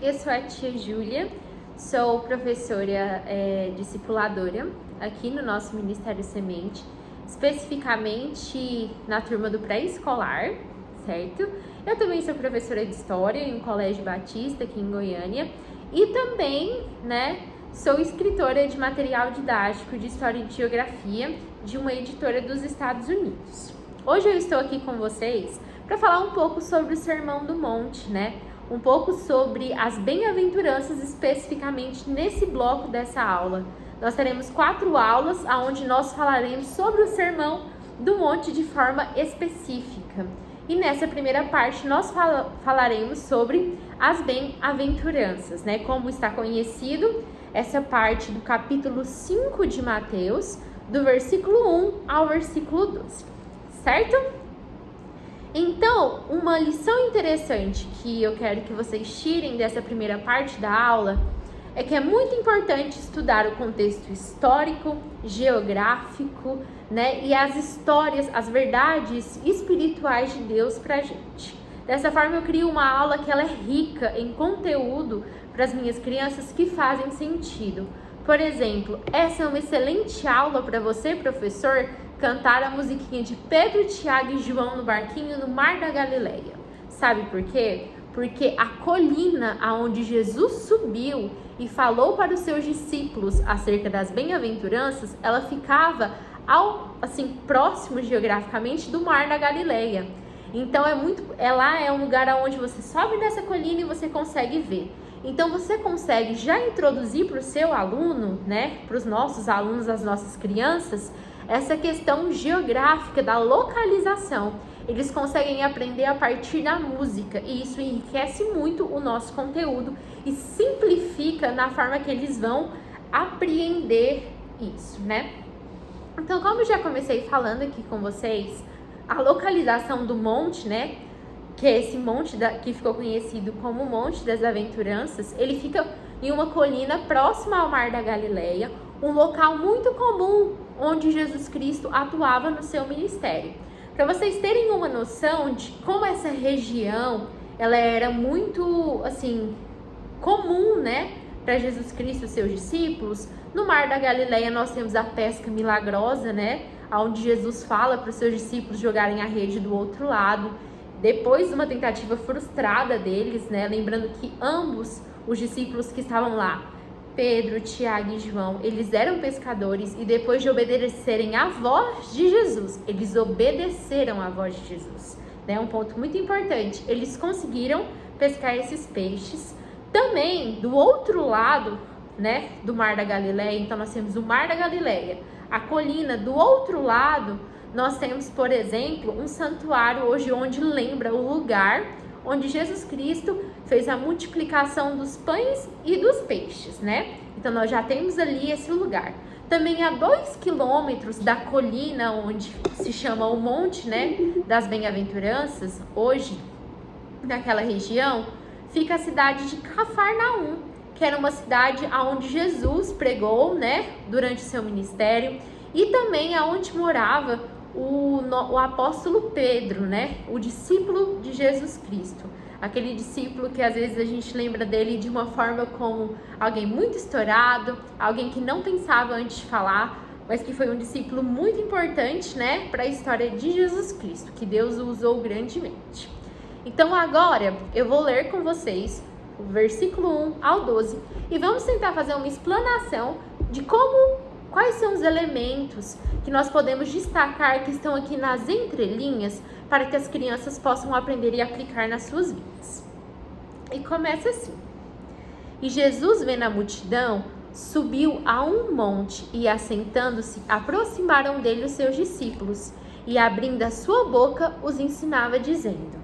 eu sou a tia Júlia, sou professora discipuladora aqui no nosso Ministério Semente, especificamente na turma do pré-escolar, certo? Eu também sou professora de História em um colégio batista aqui em Goiânia e também, sou escritora de material didático de História e de Geografia de uma editora dos Estados Unidos. Hoje eu estou aqui com vocês para falar um pouco sobre o Sermão do Monte, um pouco sobre as bem-aventuranças especificamente nesse bloco dessa aula. Nós teremos 4 aulas onde nós falaremos sobre o Sermão do Monte de forma específica. E nessa primeira parte nós falaremos sobre as bem-aventuranças, como está conhecido essa parte do capítulo 5 de Mateus, do versículo 1 ao versículo 12. Certo? Então, uma lição interessante que eu quero que vocês tirem dessa primeira parte da aula é que é muito importante estudar o contexto histórico, geográfico, e as histórias, as verdades espirituais de Deus pra gente. Dessa forma, eu crio uma aula que ela é rica em conteúdo para as minhas crianças que fazem sentido. Por exemplo, essa é uma excelente aula para você, professor, cantar a musiquinha de Pedro, Tiago e João no barquinho no Mar da Galileia. Sabe por quê? Porque a colina aonde Jesus subiu e falou para os seus discípulos acerca das bem-aventuranças, ela ficava próximo geograficamente do Mar da Galileia. Então lá é um lugar onde você sobe nessa colina e você consegue ver. Então você consegue já introduzir para o seu aluno, para os nossos alunos, as nossas crianças, essa questão geográfica da localização. Eles conseguem aprender a partir da música e isso enriquece muito o nosso conteúdo e simplifica na forma que eles vão apreender isso, Então, como eu já comecei falando aqui com vocês, a localização do monte, que é esse monte que ficou conhecido como Monte das Aventuranças, ele fica em uma colina próxima ao Mar da Galileia, um local muito comum onde Jesus Cristo atuava no seu ministério. Para vocês terem uma noção de como essa região, ela era muito, comum, para Jesus Cristo e seus discípulos, no Mar da Galileia nós temos a pesca milagrosa, onde Jesus fala para os seus discípulos jogarem a rede do outro lado, depois de uma tentativa frustrada deles, lembrando que ambos os discípulos que estavam lá, Pedro, Tiago e João, eles eram pescadores e depois de obedecerem à voz de Jesus, eles obedeceram à voz de Jesus. Um ponto muito importante, eles conseguiram pescar esses peixes. Também, do outro lado, do Mar da Galileia, então nós temos o Mar da Galileia, a colina. Do outro lado, nós temos, por exemplo, um santuário hoje onde lembra o lugar onde Jesus Cristo fez a multiplicação dos pães e dos peixes, Então, nós já temos ali esse lugar. Também a 2 quilômetros da colina, onde se chama o Monte, das Bem-aventuranças, hoje, naquela região, fica a cidade de Cafarnaum, que era uma cidade onde Jesus pregou, durante seu ministério, e também aonde morava o apóstolo Pedro, o discípulo de Jesus Cristo. Aquele discípulo que às vezes a gente lembra dele de uma forma como alguém muito estourado, alguém que não pensava antes de falar, mas que foi um discípulo muito importante, para a história de Jesus Cristo, que Deus o usou grandemente. Então agora eu vou ler com vocês o versículo 1 ao 12 e vamos tentar fazer uma explanação de quais são os elementos que nós podemos destacar que estão aqui nas entrelinhas para que as crianças possam aprender e aplicar nas suas vidas. E começa assim: E Jesus, vendo a multidão, subiu a um monte e, assentando-se, aproximaram dele os seus discípulos e, abrindo a sua boca, os ensinava, dizendo: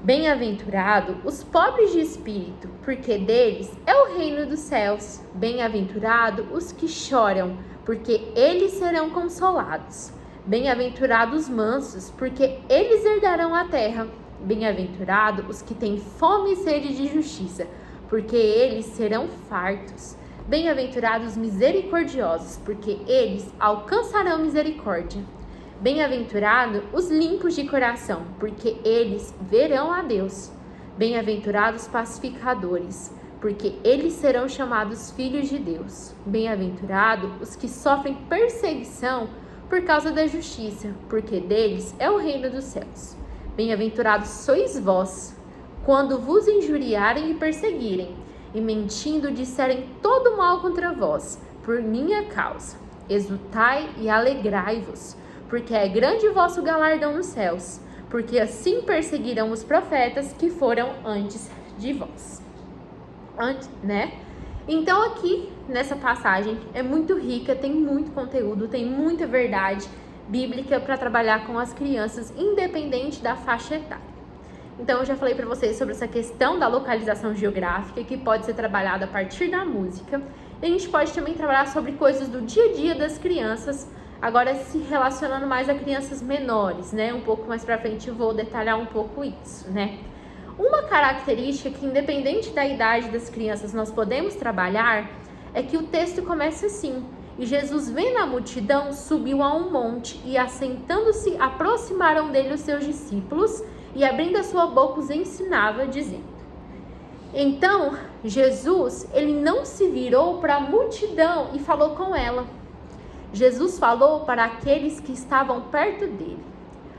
Bem-aventurado os pobres de espírito, porque deles é o reino dos céus. Bem-aventurado os que choram, porque eles serão consolados. Bem-aventurados os mansos, porque eles herdarão a terra. Bem-aventurado os que têm fome e sede de justiça, porque eles serão fartos. Bem-aventurados os misericordiosos, porque eles alcançarão misericórdia. Bem-aventurados os limpos de coração, porque eles verão a Deus. Bem-aventurados pacificadores, porque eles serão chamados filhos de Deus. Bem-aventurados os que sofrem perseguição por causa da justiça, porque deles é o reino dos céus. Bem-aventurados sois vós, quando vos injuriarem e perseguirem, e mentindo disserem todo mal contra vós, por minha causa. Exultai e alegrai-vos, porque é grande o vosso galardão nos céus, porque assim perseguirão os profetas que foram antes de vós. Né? Então aqui, nessa passagem, é muito rica, tem muito conteúdo, tem muita verdade bíblica para trabalhar com as crianças, independente da faixa etária. Então eu já falei para vocês sobre essa questão da localização geográfica, que pode ser trabalhada a partir da música. E a gente pode também trabalhar sobre coisas do dia a dia das crianças, agora se relacionando mais a crianças menores, né? Um pouco mais para frente eu vou detalhar um pouco isso, né? Uma característica que, independente da idade das crianças, nós podemos trabalhar é que o texto começa assim: e Jesus, vendo a multidão, subiu a um monte, e assentando-se, aproximaram dele os seus discípulos, e abrindo a sua boca os ensinava, dizendo. Então, Jesus, ele não se virou para a multidão e falou com ela. Jesus falou para aqueles que estavam perto dele.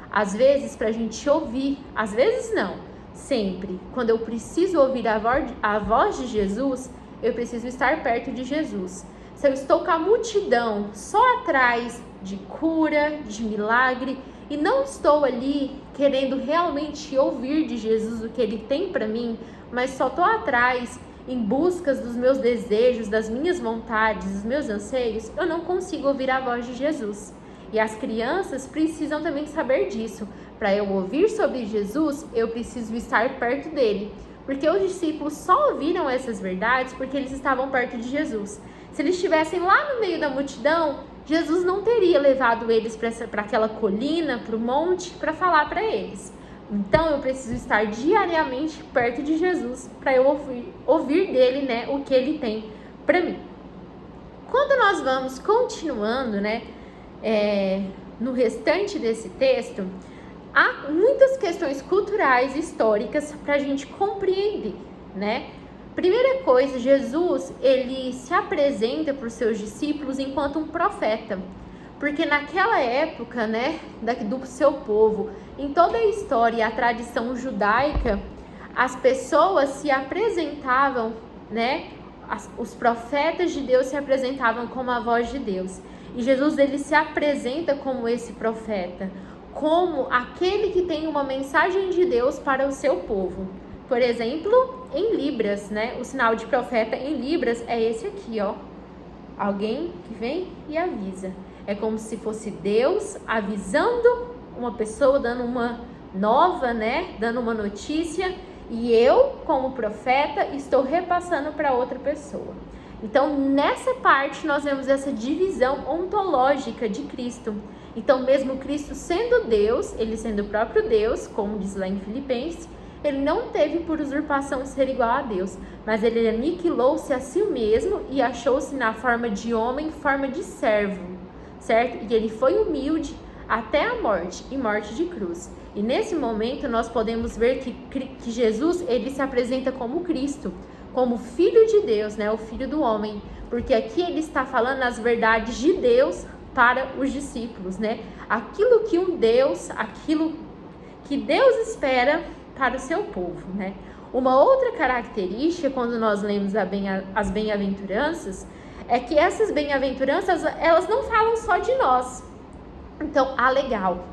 Às vezes, para a gente ouvir, às vezes não. Sempre, quando eu preciso ouvir a voz de Jesus, eu preciso estar perto de Jesus. Se eu estou com a multidão só atrás de cura, de milagre, e não estou ali querendo realmente ouvir de Jesus o que ele tem para mim, mas só estou atrás em busca dos meus desejos, das minhas vontades, dos meus anseios, eu não consigo ouvir a voz de Jesus. E as crianças precisam também saber disso. Para eu ouvir sobre Jesus, eu preciso estar perto dele. Porque os discípulos só ouviram essas verdades porque eles estavam perto de Jesus. Se eles estivessem lá no meio da multidão, Jesus não teria levado eles para aquela colina, para o monte, para falar para eles. Então eu preciso estar diariamente perto de Jesus para eu ouvir dele, né, o que ele tem para mim. Quando nós vamos continuando, né, no restante desse texto, há muitas questões culturais e históricas para a gente compreender, né? Primeira coisa, Jesus, ele se apresenta para os seus discípulos enquanto um profeta, porque naquela época, né, do seu povo, em toda a história e a tradição judaica, as pessoas se apresentavam, né, os profetas de Deus se apresentavam como a voz de Deus. E Jesus, ele se apresenta como esse profeta, como aquele que tem uma mensagem de Deus para o seu povo. Por exemplo, em Libras, né? O sinal de profeta em Libras é esse aqui, ó. Alguém que vem e avisa. É como se fosse Deus avisando uma pessoa, dando uma nova, né? Dando uma notícia. E eu, como profeta, estou repassando para outra pessoa. Então, nessa parte, nós vemos essa divisão ontológica de Cristo. Então, mesmo Cristo sendo Deus, ele sendo o próprio Deus, como diz lá em Filipenses, ele não teve por usurpação ser igual a Deus, mas ele aniquilou-se a si mesmo e achou-se na forma de homem, forma de servo, certo? E ele foi humilde até a morte, e morte de cruz. E nesse momento, nós podemos ver que Jesus, ele se apresenta como Cristo, como Filho de Deus, né? O Filho do homem, porque aqui ele está falando as verdades de Deus para os discípulos, né? Aquilo que Deus espera para o seu povo, né? Uma outra característica, quando nós lemos as bem-aventuranças, é que essas bem-aventuranças, elas não falam só de nós. Então, legal.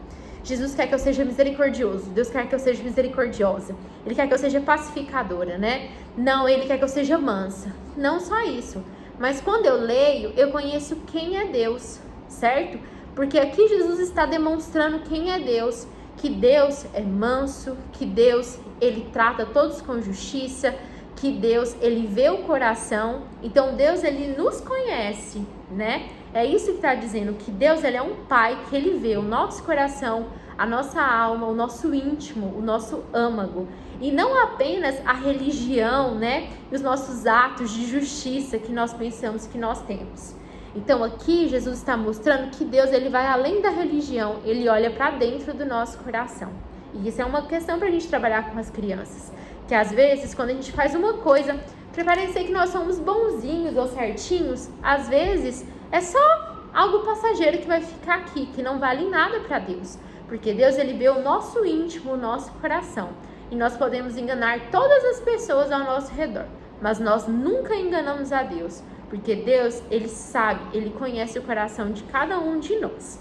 Jesus quer que eu seja misericordioso, Deus quer que eu seja misericordiosa, Ele quer que eu seja pacificadora, né? Não, Ele quer que eu seja mansa. Não só isso, mas quando eu leio, eu conheço quem é Deus, certo? Porque aqui Jesus está demonstrando quem é Deus, que Deus é manso, que Deus, ele trata todos com justiça, que Deus, ele vê o coração. Então Deus, ele nos conhece, né? É isso que está dizendo, que Deus, ele é um pai, que ele vê o nosso coração, a nossa alma, o nosso íntimo, o nosso âmago. E não apenas a religião, né? E os nossos atos de justiça que nós pensamos que nós temos. Então aqui Jesus está mostrando que Deus, ele vai além da religião, ele olha para dentro do nosso coração. E isso é uma questão para a gente trabalhar com as crianças. Que às vezes, quando a gente faz uma coisa para parecer que nós somos bonzinhos ou certinhos, às vezes é só algo passageiro que vai ficar aqui, que não vale nada para Deus. Porque Deus, ele vê o nosso íntimo, o nosso coração. E nós podemos enganar todas as pessoas ao nosso redor, mas nós nunca enganamos a Deus. Porque Deus, ele sabe, ele conhece o coração de cada um de nós,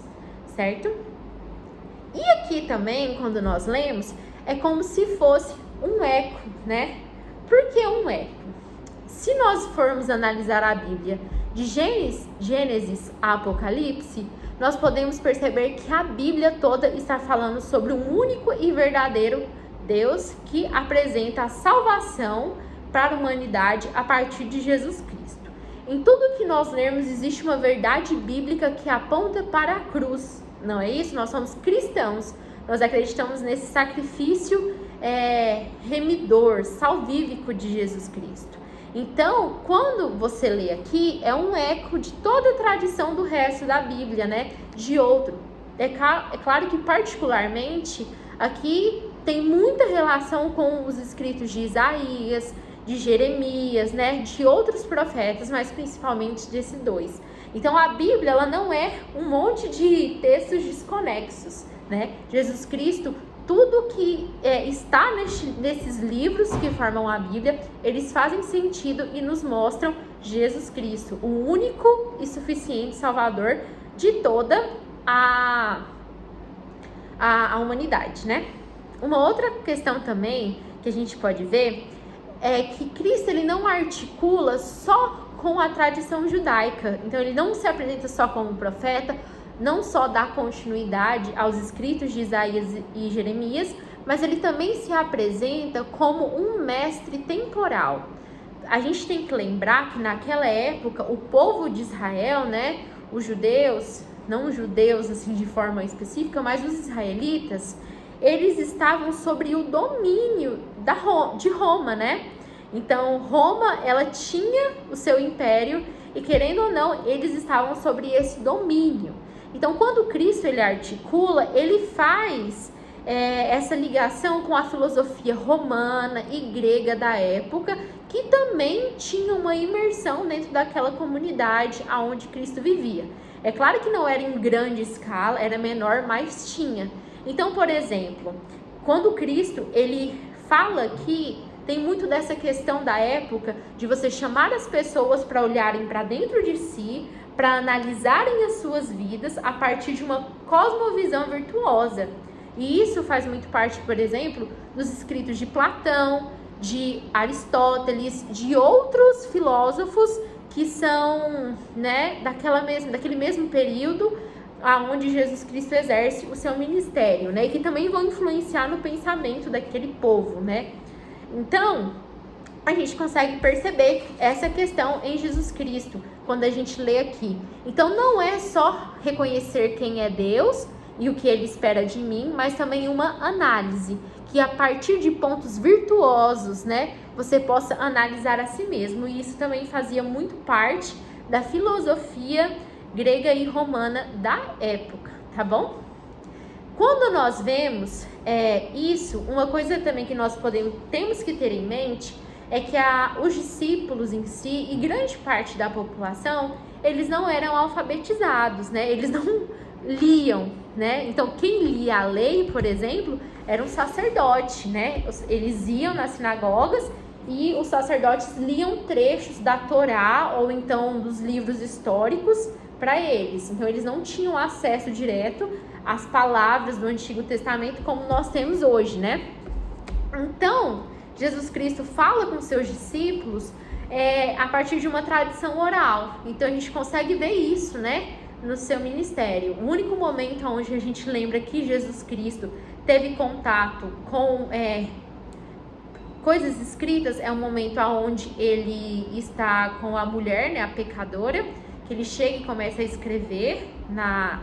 certo? E aqui também, quando nós lemos, é como se fosse um eco, né? Por que um eco? Se nós formos analisar a Bíblia de Gênesis a Apocalipse, nós podemos perceber que a Bíblia toda está falando sobre um único e verdadeiro Deus que apresenta a salvação para a humanidade a partir de Jesus Cristo. Em tudo que nós lermos existe uma verdade bíblica que aponta para a cruz, não é isso? Nós somos cristãos, nós acreditamos nesse sacrifício remidor, salvífico de Jesus Cristo. Então, quando você lê aqui, é um eco de toda a tradição do resto da Bíblia, né? De outro. É claro que, particularmente, aqui tem muita relação com os escritos de Isaías, de Jeremias, né? De outros profetas, mas principalmente desses dois. Então, a Bíblia, ela não é um monte de textos desconexos, né? Jesus Cristo, tudo que está nesses livros que formam a Bíblia, eles fazem sentido e nos mostram Jesus Cristo, o único e suficiente Salvador de toda a humanidade, né? Uma outra questão também que a gente pode ver é que Cristo, ele não articula só com a tradição judaica. Então, ele não se apresenta só como profeta, não só dá continuidade aos escritos de Isaías e Jeremias, mas ele também se apresenta como um mestre temporal. A gente tem que lembrar que naquela época o povo de Israel, né, os judeus, não os judeus assim de forma específica, mas os israelitas, eles estavam sobre o domínio de Roma, né? Então Roma, ela tinha o seu império e, querendo ou não, eles estavam sobre esse domínio. Então, quando Cristo, ele articula, ele faz essa ligação com a filosofia romana e grega da época, que também tinha uma imersão dentro daquela comunidade onde Cristo vivia. É claro que não era em grande escala, era menor, mas tinha. Então, por exemplo, quando Cristo, ele fala que tem muito dessa questão da época de você chamar as pessoas para olharem para dentro de si, para analisarem as suas vidas a partir de uma cosmovisão virtuosa. E isso faz muito parte, por exemplo, dos escritos de Platão, de Aristóteles, de outros filósofos que são, né, daquele mesmo período onde Jesus Cristo exerce o seu ministério, né, e que também vão influenciar no pensamento daquele povo, né. Então, a gente consegue perceber essa questão em Jesus Cristo quando a gente lê aqui. Então, não é só reconhecer quem é Deus e o que ele espera de mim, mas também uma análise, que a partir de pontos virtuosos, né, você possa analisar a si mesmo. E isso também fazia muito parte da filosofia grega e romana da época, tá bom? Quando nós vemos isso, uma coisa também que nós temos que ter em mente é que os discípulos em si, e grande parte da população, eles não eram alfabetizados, né? Eles não liam, né? Então, quem lia a lei, por exemplo, era um sacerdote, né? Eles iam nas sinagogas e os sacerdotes liam trechos da Torá ou então dos livros históricos para eles. Então, eles não tinham acesso direto às palavras do Antigo Testamento como nós temos hoje, né? Então, Jesus Cristo fala com seus discípulos a partir de uma tradição oral. Então, a gente consegue ver isso, né, no seu ministério. O único momento onde a gente lembra que Jesus Cristo teve contato com coisas escritas é o momento onde ele está com a mulher, né, a pecadora, que ele chega e começa a escrever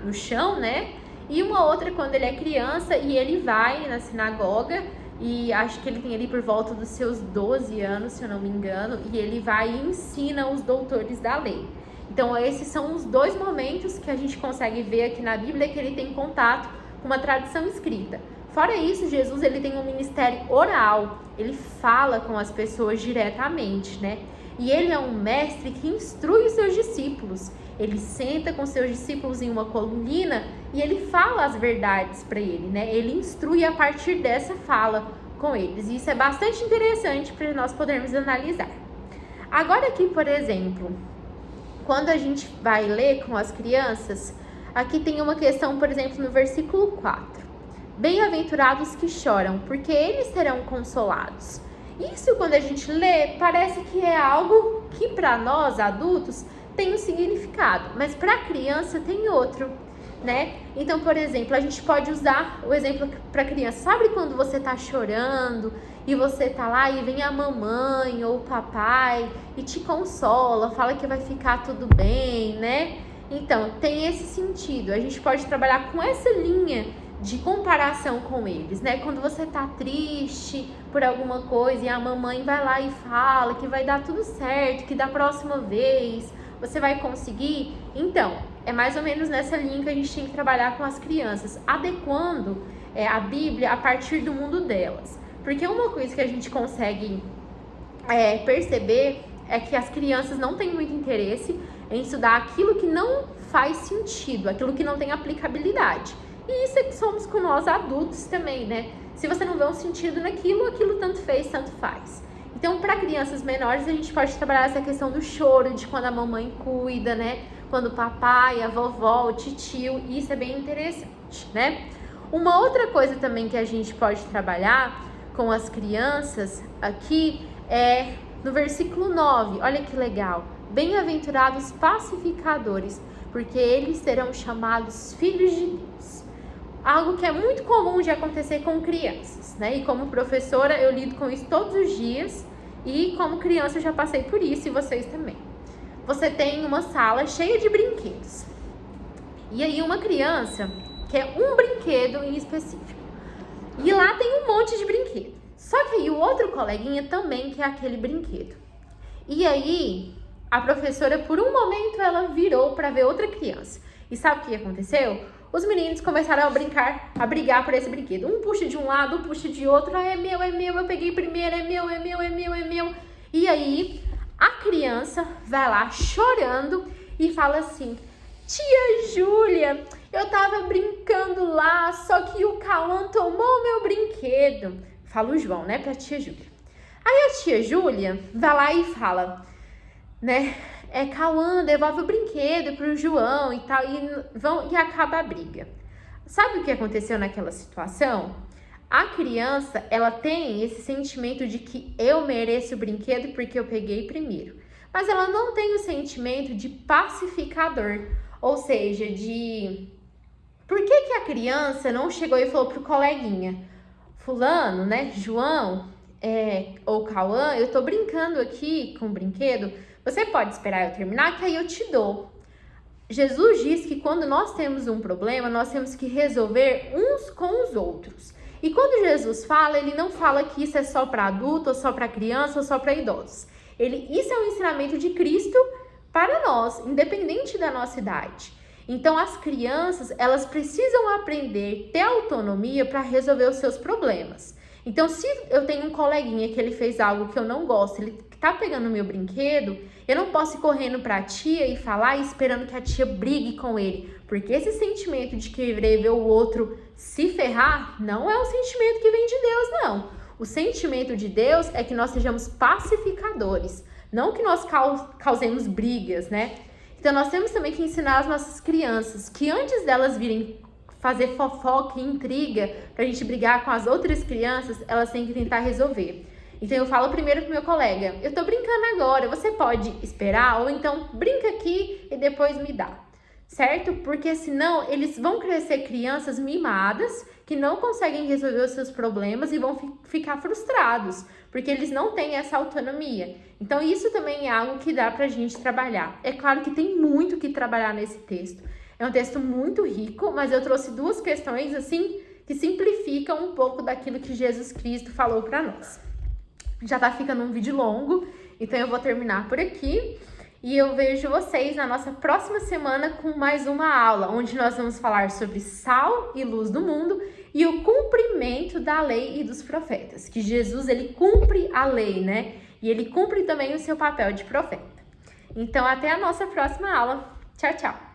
no chão, né? E uma outra quando ele é criança e ele vai na sinagoga, e acho que ele tem ali por volta dos seus 12 anos, se eu não me engano, e ele vai e ensina os doutores da lei. Então, esses são os dois momentos que a gente consegue ver aqui na Bíblia que ele tem contato com uma tradição escrita. Fora isso, Jesus ele tem um ministério oral, ele fala com as pessoas diretamente, né? E ele é um mestre que instrui os seus discípulos. Ele senta com seus discípulos em uma coluna e ele fala as verdades para ele, né? Ele instrui a partir dessa fala com eles. E isso é bastante interessante para nós podermos analisar. Agora aqui, por exemplo, quando a gente vai ler com as crianças, aqui tem uma questão, por exemplo, no versículo 4. Bem-aventurados que choram, porque eles serão consolados. Isso, quando a gente lê, parece que é algo que para nós, adultos, tem um significado, mas para a criança tem outro, né? Então, por exemplo, a gente pode usar o exemplo para criança. Sabe quando você tá chorando e você tá lá e vem a mamãe ou o papai e te consola, fala que vai ficar tudo bem, né? Então, tem esse sentido. A gente pode trabalhar com essa linha de comparação com eles, né? Quando você tá triste por alguma coisa e a mamãe vai lá e fala que vai dar tudo certo, que da próxima vez você vai conseguir. Então, é mais ou menos nessa linha que a gente tem que trabalhar com as crianças, adequando a Bíblia a partir do mundo delas. Porque uma coisa que a gente consegue perceber é que as crianças não têm muito interesse em estudar aquilo que não faz sentido, aquilo que não tem aplicabilidade. E isso é que somos com nós adultos também, né? Se você não vê um sentido naquilo, aquilo tanto fez, tanto faz. Então, para crianças menores, a gente pode trabalhar essa questão do choro, de quando a mamãe cuida, né? Quando o papai, a vovó, o titio, isso é bem interessante, né? Uma outra coisa também que a gente pode trabalhar com as crianças aqui é no versículo 9. Olha que legal. Bem-aventurados pacificadores, porque eles serão chamados filhos de Deus. Algo que é muito comum de acontecer com crianças, né? E como professora eu lido com isso todos os dias e como criança eu já passei por isso e vocês também. Você tem uma sala cheia de brinquedos e aí uma criança quer um brinquedo em específico e lá tem um monte de brinquedo. Só que aí o outro coleguinha também quer aquele brinquedo. E aí a professora por um momento ela virou para ver outra criança. E sabe o que aconteceu? Os meninos começaram a brigar por esse brinquedo. Um puxa de um lado, um puxa de outro. É meu, eu peguei primeiro, é meu, é meu, é meu, é meu. E aí, a criança vai lá chorando e fala assim: tia Júlia, eu tava brincando lá, só que o Cauã tomou meu brinquedo. Fala o João, né, pra tia Júlia. Aí a tia Júlia vai lá e fala, né? Cauã, devolve o brinquedo pro João e tal, e acaba a briga. Sabe o que aconteceu naquela situação? A criança, ela tem esse sentimento de que eu mereço o brinquedo porque eu peguei primeiro. Mas ela não tem o sentimento de pacificador, ou seja, de... Por que a criança não chegou e falou pro coleguinha, fulano, né, João, ou Cauã, eu tô brincando aqui com o brinquedo, você pode esperar eu terminar que aí eu te dou. Jesus diz que quando nós temos um problema, nós temos que resolver uns com os outros. E quando Jesus fala, ele não fala que isso é só para adulto, ou só para criança, ou só para idosos. Isso é um ensinamento de Cristo para nós, independente da nossa idade. Então, as crianças, elas precisam aprender, ter autonomia para resolver os seus problemas. Então, se eu tenho um coleguinha que ele fez algo que eu não gosto, ele tá pegando o meu brinquedo, eu não posso ir correndo pra tia e falar esperando que a tia brigue com ele. Porque esse sentimento de querer ver o outro se ferrar não é um sentimento que vem de Deus, não. O sentimento de Deus é que nós sejamos pacificadores, não que nós causemos brigas, né? Então, nós temos também que ensinar as nossas crianças que antes delas virem fazer fofoca e intriga pra gente brigar com as outras crianças, elas têm que tentar resolver. Então, eu falo primeiro pro meu colega, eu tô brincando agora, você pode esperar? Ou então, brinca aqui e depois me dá, certo? Porque senão, eles vão crescer crianças mimadas, que não conseguem resolver os seus problemas e vão ficar frustrados, porque eles não têm essa autonomia. Então, isso também é algo que dá pra gente trabalhar. É claro que tem muito que trabalhar nesse texto. É um texto muito rico, mas eu trouxe duas questões, assim, que simplificam um pouco daquilo que Jesus Cristo falou para nós. Já tá ficando um vídeo longo, então eu vou terminar por aqui. E eu vejo vocês na nossa próxima semana com mais uma aula, onde nós vamos falar sobre sal e luz do mundo e o cumprimento da lei e dos profetas. Que Jesus, ele cumpre a lei, né? E ele cumpre também o seu papel de profeta. Então, até a nossa próxima aula. Tchau, tchau!